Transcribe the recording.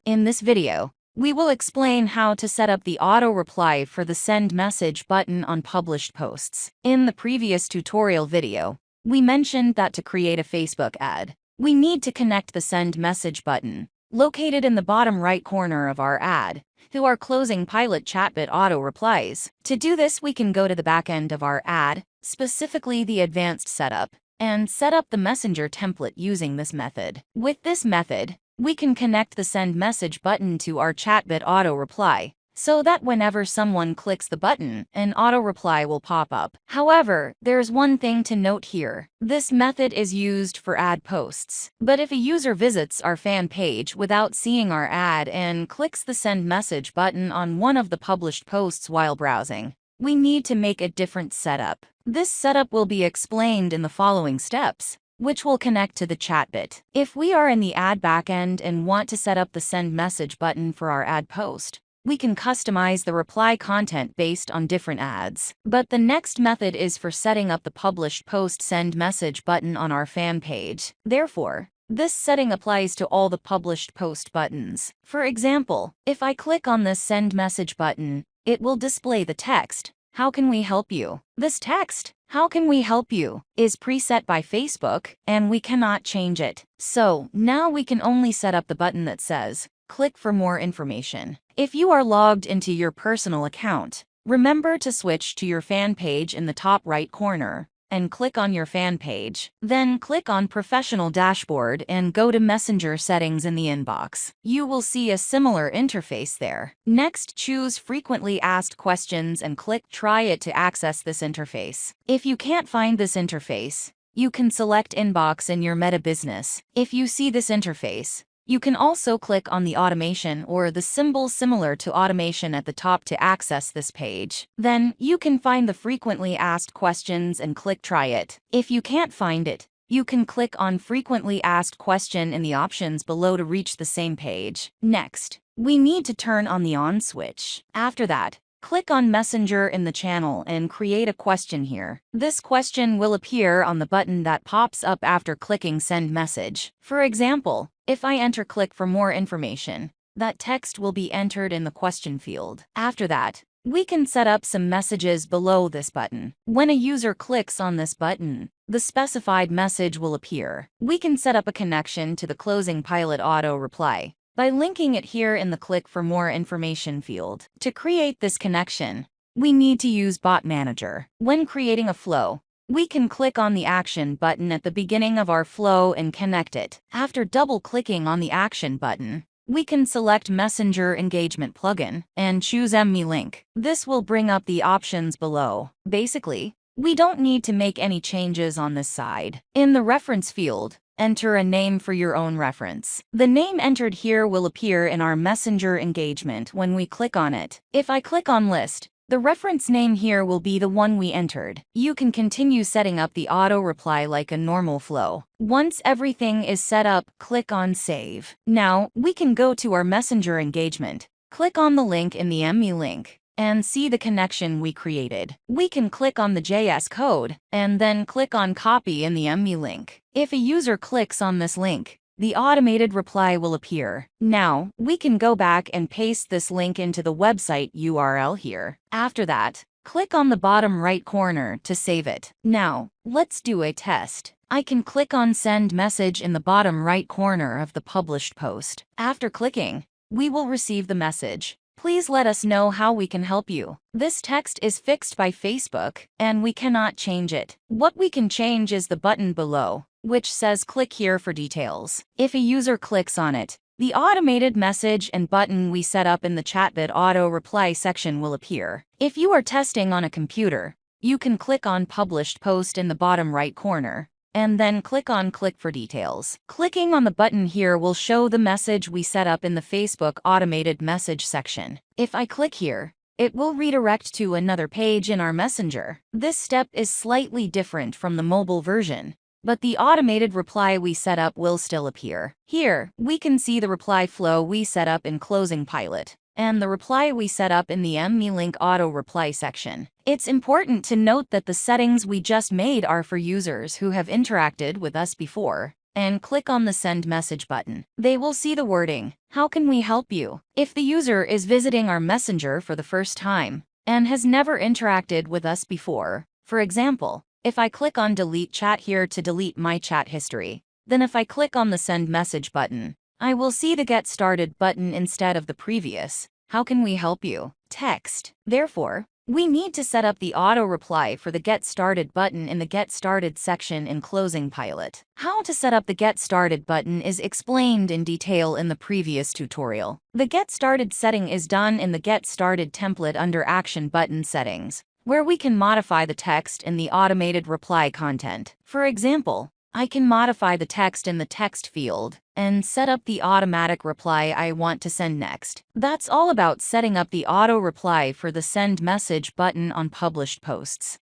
In this video, we will explain how to set up the auto reply for the send message button on published posts. In the previous tutorial video, we mentioned that to create a Facebook ad, we need to connect the send message button, located in the bottom right corner of our ad, to our closing pilot Chatbot auto replies. To do this, we can go to the back end of our ad, specifically the advanced setup, and set up the messenger template using this method. With this method, we can connect the send message button to our Chatbot auto reply, so that whenever someone clicks the button, an auto reply will pop up. However, there's one thing to note here. This method is used for ad posts. But if a user visits our fan page without seeing our ad and clicks the send message button on one of the published posts while browsing, we need to make a different setup. This setup will be explained in the following steps, which will connect to the Chatbot. If we are in the ad backend and want to set up the send message button for our ad post, we can customize the reply content based on different ads. But the next method is for setting up the published post send message button on our fan page. Therefore, this setting applies to all the published post buttons. For example, if I click on this send message button, it will display the text, "How can we help you?" This text, "How can we help you?" is preset by Facebook, and we cannot change it. So now we can only set up the button that says, "Click for more information." If you are logged into your personal account, remember to switch to your fan page in the top right corner and click on your fan page. Then click on Professional Dashboard and go to Messenger Settings in the inbox. You will see a similar interface there. Next, choose Frequently Asked Questions and click Try It to access this interface. If you can't find this interface, you can select Inbox in your Meta business. If you see this interface, you can also click on the automation or the symbol similar to automation at the top to access this page. Then, you can find the frequently asked questions and click Try It. If you can't find it, you can click on Frequently Asked Question in the options below to reach the same page. Next, we need to turn on the on switch. After that, click on Messenger in the channel and create a question here. This question will appear on the button that pops up after clicking Send Message. For example, if I enter Click for more information, that text will be entered in the question field. After that, we can set up some messages below this button. When a user clicks on this button, the specified message will appear. We can set up a connection to the closing pilot auto reply by linking it here in the Click for More Information field. To create this connection, we need to use Bot Manager. When creating a flow, we can click on the Action button at the beginning of our flow and connect it. After double-clicking on the Action button, we can select Messenger Engagement plugin and choose ManyLink. This will bring up the options below. Basically, we don't need to make any changes on this side. In the Reference field, enter a name for your own reference. The name entered here will appear in our Messenger engagement when we click on it. If I click on List, the reference name here will be the one we entered. You can continue setting up the auto reply like a normal flow. Once everything is set up, click on Save. Now, we can go to our Messenger engagement, click on the link in the ManyLink, and see the connection we created. We can click on the JS code, and then click on Copy in the ManyLink. If a user clicks on this link, the automated reply will appear. Now, we can go back and paste this link into the website URL here. After that, click on the bottom right corner to save it. Now, let's do a test. I can click on Send Message in the bottom right corner of the published post. After clicking, we will receive the message. Please let us know how we can help you. This text is fixed by Facebook, and we cannot change it. What we can change is the button below, which says Click here for details. If a user clicks on it, the automated message and button we set up in the Chatbot auto reply section will appear. If you are testing on a computer, you can click on Published Post in the bottom right corner, and then click on Click for details. Clicking on the button here will show the message we set up in the Facebook automated message section. If I click here, it will redirect to another page in our Messenger. This step is slightly different from the mobile version, but the automated reply we set up will still appear. Here, we can see the reply flow we set up in Closing Pilot, and the reply we set up in the ManyLink auto reply section. It's important to note that the settings we just made are for users who have interacted with us before. and click on the Send Message button. They will see the wording, "How can we help you?" If the user is visiting our Messenger for the first time and has never interacted with us before, for example, if I click on Delete Chat here to delete my chat history, then if I click on the Send Message button, I will see the Get Started button instead of the previous "How can we help you?" text. Therefore, we need to set up the auto reply for the Get Started button in the Get Started section in Closing Pilot. How to set up the Get Started button is explained in detail in the previous tutorial. The Get Started setting is done in the Get Started template under Action Button Settings, where we can modify the text in the automated reply content. For example, I can modify the text in the text field and set up the automatic reply I want to send next. That's all about setting up the auto reply for the Send Message button on published posts.